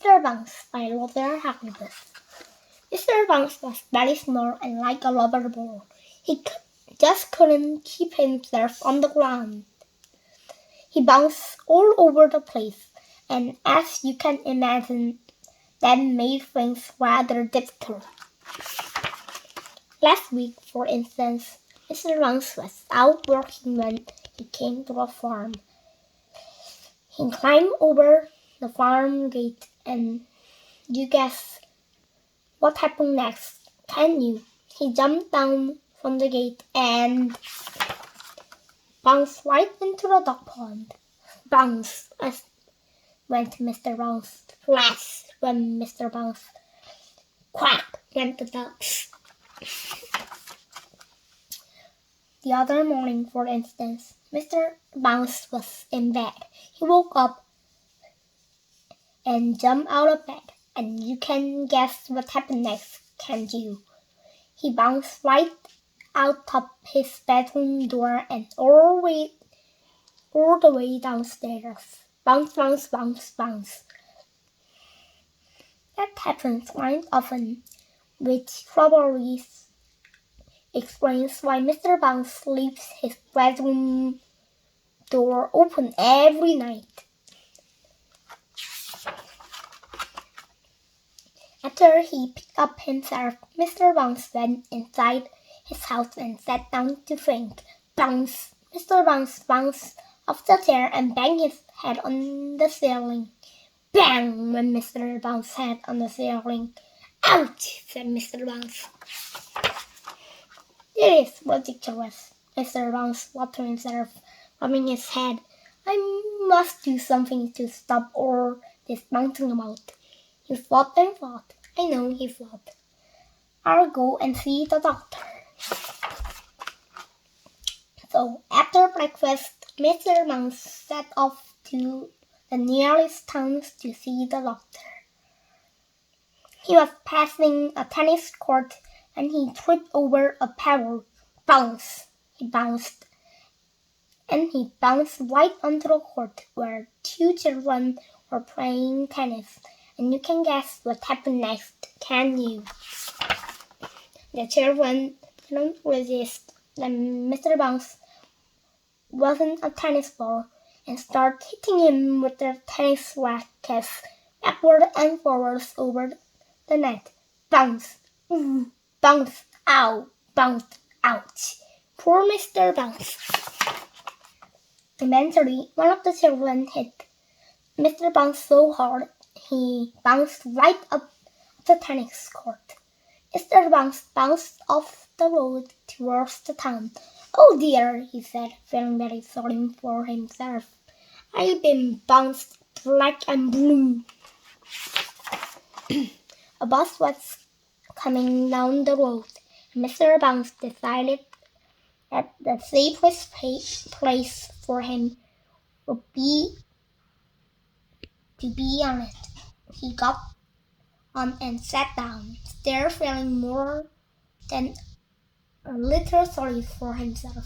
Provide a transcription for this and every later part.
Mr. Bounce by Roger Hargreaves. Mr. Bounce was very small and like a rubber ball. He just couldn't keep himself on the ground. He bounced all over the place, and as you can imagine, that made things rather difficult. Last week, for instance, Mr. Bounce was out working when he came to a farm. He climbed over the farm gate, and you guess what happened next, can you? He jumped down from the gate and bounced right into the duck pond. Bounce went Mr. Bounce. Splash went Mr. Bounce. Quack went the ducks. The other morning, for instance, Mr. Bounce was in bed. He woke up and jumped out of bed, and you can guess what happened next, can't you? He bounced right out of his bedroom door and all the way downstairs. Bounce, bounce, bounce, bounce. That happens quite often, which probably explains why Mr. Bounce leaves his bedroom door open every night. After he picked up himself, Mr. Bounce went inside his house and sat down to think. Bounce! Mr. Bounce bounced off the chair and banged his head on the ceiling. Bang! Went Mr. Bounce's head on the ceiling. Ouch! Said Mr. Bounce. It is ridiculous. Mr. Bounce thought to himself, rubbing his head. I must do something to stop all this bouncing about. He thought and thought. I know, he thought. I'll go and see the doctor. So after breakfast, Mr. Bounce set off to the nearest town to see the doctor. He was passing a tennis court and he tripped over a pebble. Bounce! He bounced. And he bounced right onto the court where two children were playing tennis. And you can guess what happened next, can you? The children couldn't resist. Then Mr. Bounce wasn't a tennis ball and started hitting him with their tennis rackets backward and forwards over the net. Bounce! Bounce! Ow! Bounce! Ouch! Poor Mr. Bounce. Eventually, one of the children hit Mr. Bounce so hard he bounced right up the tennis court. Mr. Bounce bounced off the road towards the town. Oh dear, he said, feeling very sorry for himself. I've been bounced black and blue. A bus was coming down the road, and Mr. Bounce decided that the safest place for him would be to be on it. He got on and sat down, still feeling more than a little sorry for himself.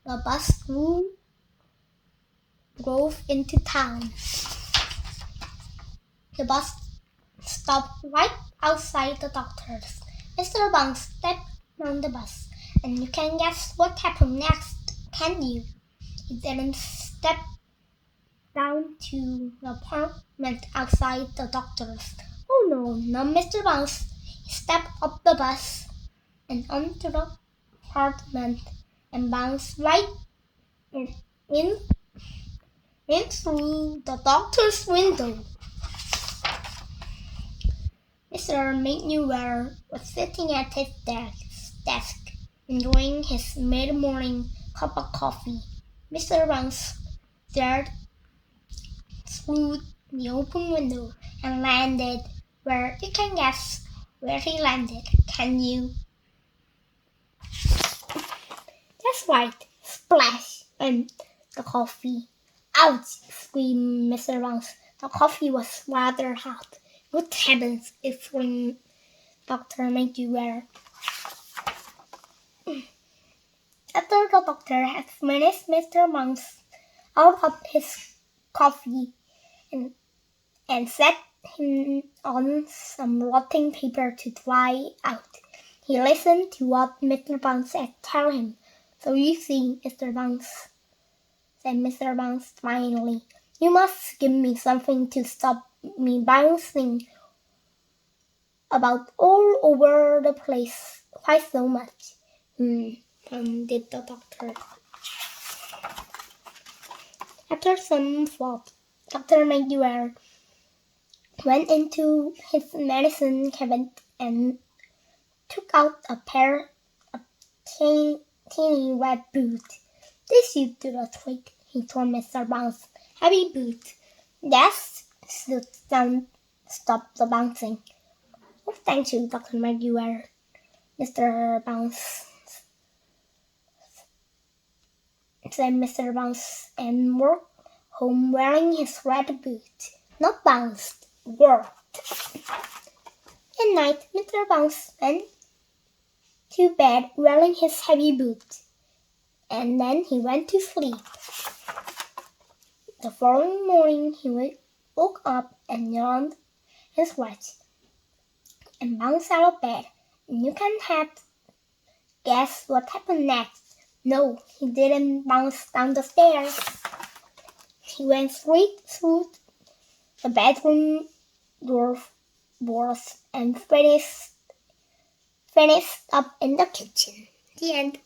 The bus drove into town. The bus stopped right outside the doctor's. Mr. Bounce stepped on the bus, and you can guess what happened next, can you? He didn't step down to the apartment outside the doctor's. Oh no, not Mr. Bounce. He stepped up the bus and onto the apartment and bounced right in through the doctor's window. Mr. Manuel was sitting at his desk, enjoying his mid-morning cup of coffee. Mr. Bounce stared through the open window and landed where you can guess where he landed, can you? That's right, splash went the coffee. Ouch! Screamed Mr. Bounce. The coffee was rather hot. Good heavens! Exclaimed Dr. Maguire. After the doctor had finished Mr. Bounce out of his coffee and sat him on some blotting paper to dry out. He listened to what Mr. Bounce had tell him. "So you see, Mr. Bounce," said Mr. Bounce finally, "you must give me something to stop me bouncing about all over the place quite so much." Did the doctor. After some thought, Dr. McGuire went into his medicine cabinet and took out a pair of teeny red boots. "This should do the trick," he told Mr. Bounce. "Heavy boots. That should stop the bouncing." "Oh, thank you, Dr. McGuire," Mr. Bounce said Mr. Bounce, and walked home wearing his red boots. Not bounced, worked. At night, Mr. Bounce went to bed wearing his heavy boots, and then he went to sleep. The following morning he woke up and yawned and stretched and bounced out of bed, and you can have guess what happened next. No, he didn't bounce down the stairs. He went straight through the bedroom doors and finished up in the kitchen. The end.